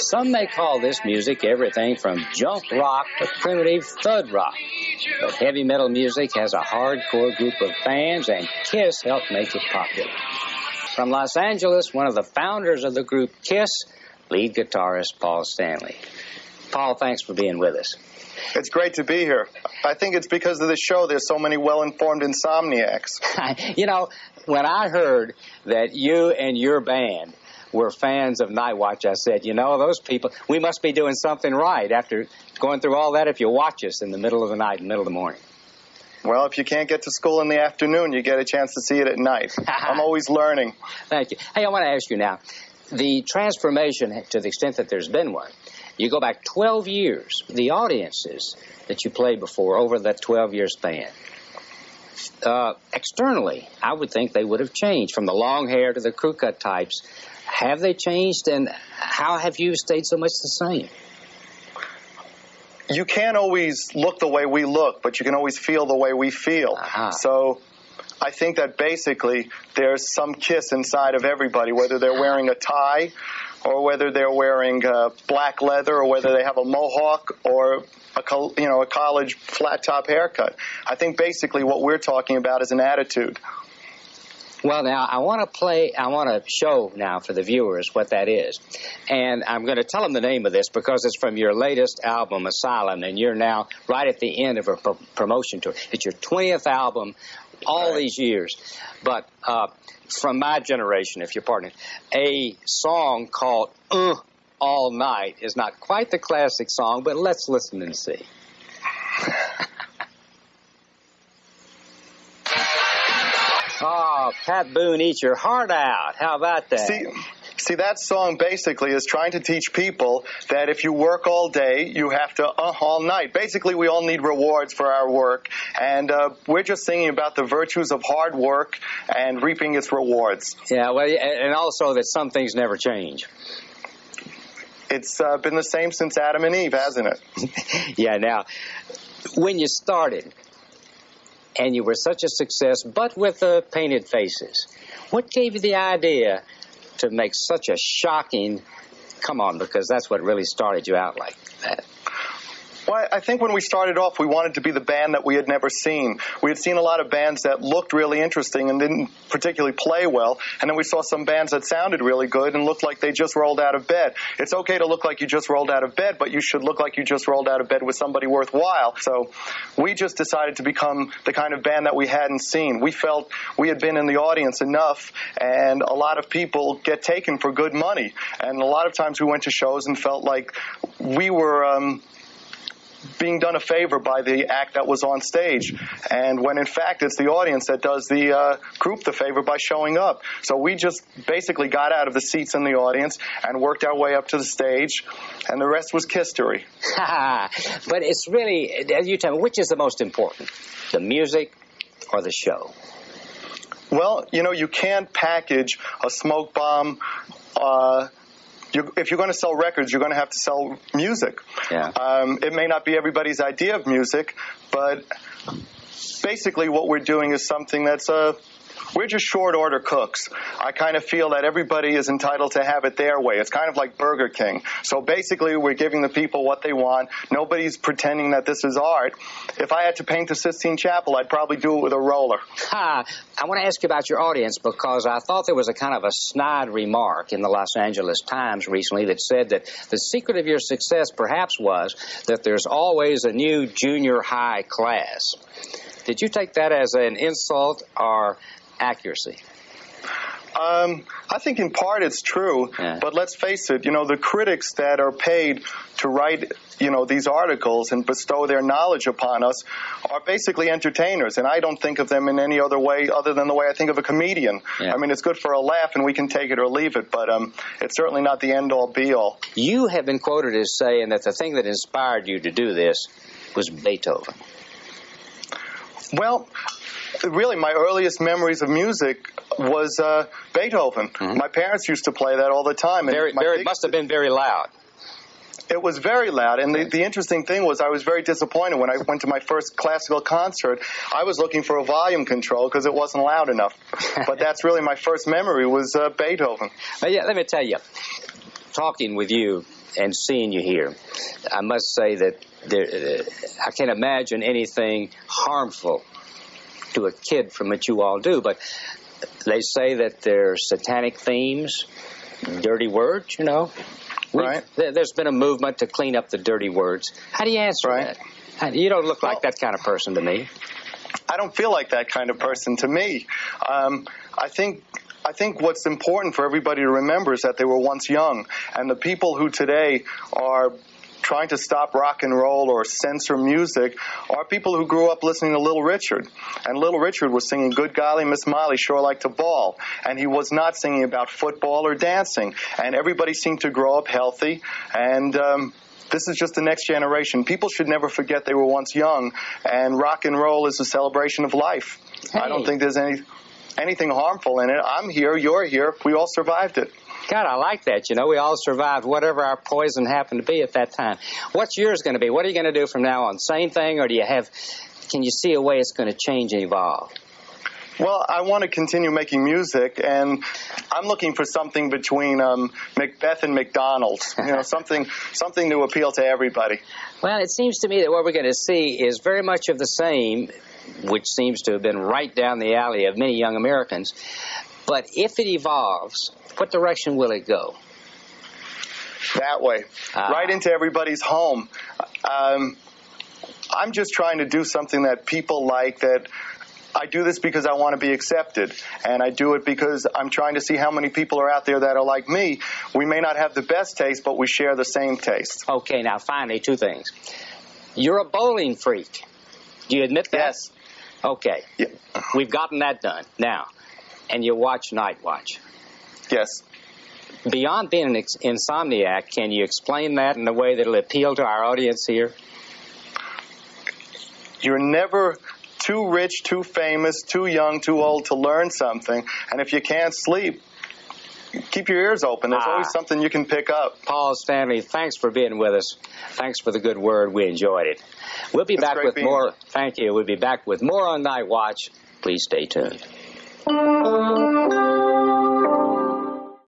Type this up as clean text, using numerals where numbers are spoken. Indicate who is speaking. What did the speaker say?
Speaker 1: Some may call this music everything from junk rock to primitive thud rock. But heavy metal music has a hardcore group of fans, and KISS helped make it popular. From Los Angeles, one of the founders of the group KISS, lead guitarist Paul Stanley. Paul, thanks for being with us.
Speaker 2: It's great to be here. I think it's because of the show there's so many well-informed insomniacs.
Speaker 1: You know, when I heard that you and your band were fans of Nightwatch, I said, you know, those people, we must be doing something right after going through all that if you watch us in the middle of the night, in the middle of the morning.
Speaker 2: Well, if you can't get to school in the afternoon, you get a chance to see it at night. I'm always learning.
Speaker 1: Thank you. Hey, I want to ask you now, the transformation, to the extent that there's been one, you go back 12 years, the audiences that you played before over that 12-year span, externally, I would think they would have changed from the long hair to the crew cut types. Have they changed, and how have you stayed so much the same?
Speaker 2: You can't always look the way we look, but you can always feel the way we feel. So I think that basically there's some KISS inside of everybody, whether they're wearing a tie or whether they're wearing black leather or whether they have a mohawk or a college flat-top haircut. I think basically what we're talking about is an attitude.
Speaker 1: Well, now, I want to show now for the viewers what that is. And I'm going to tell them the name of this because it's from your latest album, Asylum, and you're now right at the end of a promotion tour. It's your 20th album, all these years. But from my generation, if you're pardon it, a song called All Night is not quite the classic song, but let's listen and see. Oh, Pat Boone, eat your heart out. How about that?
Speaker 2: See, that song basically is trying to teach people that if you work all day, you have to all night. Basically, we all need rewards for our work, and we're just singing about the virtues of hard work and reaping its rewards.
Speaker 1: Yeah, well, and also that some things never change.
Speaker 2: It's been the same since Adam and Eve, hasn't it?
Speaker 1: Yeah, now, when you started, and you were such a success, but with painted faces, what gave you the idea to make such a shocking come on, because that's what really started you out like that?
Speaker 2: Well, I think when we started off, we wanted to be the band that we had never seen. We had seen a lot of bands that looked really interesting and didn't particularly play well, and then we saw some bands that sounded really good and looked like they just rolled out of bed. It's okay to look like you just rolled out of bed, but you should look like you just rolled out of bed with somebody worthwhile. So we just decided to become the kind of band that we hadn't seen. We felt we had been in the audience enough, and a lot of people get taken for good money. And a lot of times we went to shows and felt like we were being done a favor by the act that was on stage, and when in fact it's the audience that does the group the favor by showing up. So we just basically got out of the seats in the audience and worked our way up to the stage, and the rest was history.
Speaker 1: But it's really, you tell me, which is the most important, the music or the show?
Speaker 2: Well, you know, you can't package a smoke bomb. If you're going to sell records, you're going to have to sell music.
Speaker 1: Yeah.
Speaker 2: It may not be everybody's idea of music, but basically what we're doing is something that's we're just short order cooks. I kind of feel that everybody is entitled to have it their way. It's kind of like Burger King. So basically we're giving the people what they want. Nobody's pretending that this is art. If I had to paint the Sistine Chapel, I'd probably do it with a roller.
Speaker 1: I want to ask you about your audience, because I thought there was a kind of a snide remark in the Los Angeles Times recently that said that the secret of your success perhaps was that there's always a new junior high class. Did you take that as an insult or accuracy?
Speaker 2: I think in part it's true, but let's face it, you know, the critics that are paid to write, you know, these articles and bestow their knowledge upon us are basically entertainers, and I don't think of them in any other way other than the way I think of a comedian. I mean, it's good for a laugh and we can take it or leave it, but it's certainly not the end-all be-all. You
Speaker 1: have been quoted as saying that the thing that inspired you to do this was Beethoven.
Speaker 2: Well, really, my earliest memories of music was Beethoven. Mm-hmm. My parents used to play that all the time. And
Speaker 1: it must have been very loud.
Speaker 2: It was very loud, and the interesting thing was I was very disappointed when I went to my first classical concert. I was looking for a volume control because it wasn't loud enough. But that's really my first memory was Beethoven.
Speaker 1: Yeah, let me tell you, talking with you and seeing you here, I must say that I can't imagine anything harmful to a kid from what you all do, but they say that there are satanic themes, dirty words, you know.
Speaker 2: Right.
Speaker 1: There's been a movement to clean up the dirty words. How do you answer that? You don't look like that kind of person to me.
Speaker 2: I don't feel like that kind of person to me. I think what's important for everybody to remember is that they were once young, and the people who today are trying to stop rock and roll or censor music are people who grew up listening to Little Richard. And Little Richard was singing Good Golly, Miss Molly sure liked to ball. And he was not singing about football or dancing. And everybody seemed to grow up healthy. And this is just the next generation. People should never forget they were once young. And rock and roll is a celebration of life.
Speaker 1: Hey.
Speaker 2: I don't think there's anything harmful in it. I'm here. You're here. We all survived it.
Speaker 1: God, I like that. You know, we all survived whatever our poison happened to be at that time. What's yours going to be? What are you going to do from now on? Same thing, or can you see a way it's going to change and evolve?
Speaker 2: Well, I want to continue making music, and I'm looking for something between Macbeth and McDonald's. You know, something to appeal to everybody.
Speaker 1: Well, it seems to me that what we're going to see is very much of the same, which seems to have been right down the alley of many young Americans. But if it evolves, what direction will it go?
Speaker 2: That way, right into everybody's home. I'm just trying to do something that people like. That I do this because I want to be accepted, and I do it because I'm trying to see how many people are out there that are like me. We may not have the best taste, but we share the same taste.
Speaker 1: Okay, now finally, two things. You're a bowling freak. Do you admit that?
Speaker 2: Yes.
Speaker 1: Okay.
Speaker 2: Yeah.
Speaker 1: We've gotten that done. Now, and you watch Nightwatch.
Speaker 2: Yes.
Speaker 1: Beyond being an insomniac, can you explain that in a way that will appeal to our audience here?
Speaker 2: You're never too rich, too famous, too young, too old to learn something. And if you can't sleep, keep your ears open. There's always something you can pick up.
Speaker 1: Paul Stanley, thanks for being with us. Thanks for the good word. We enjoyed it. We'll be back with more. Thank you. We'll be back with more on Nightwatch. Please stay tuned.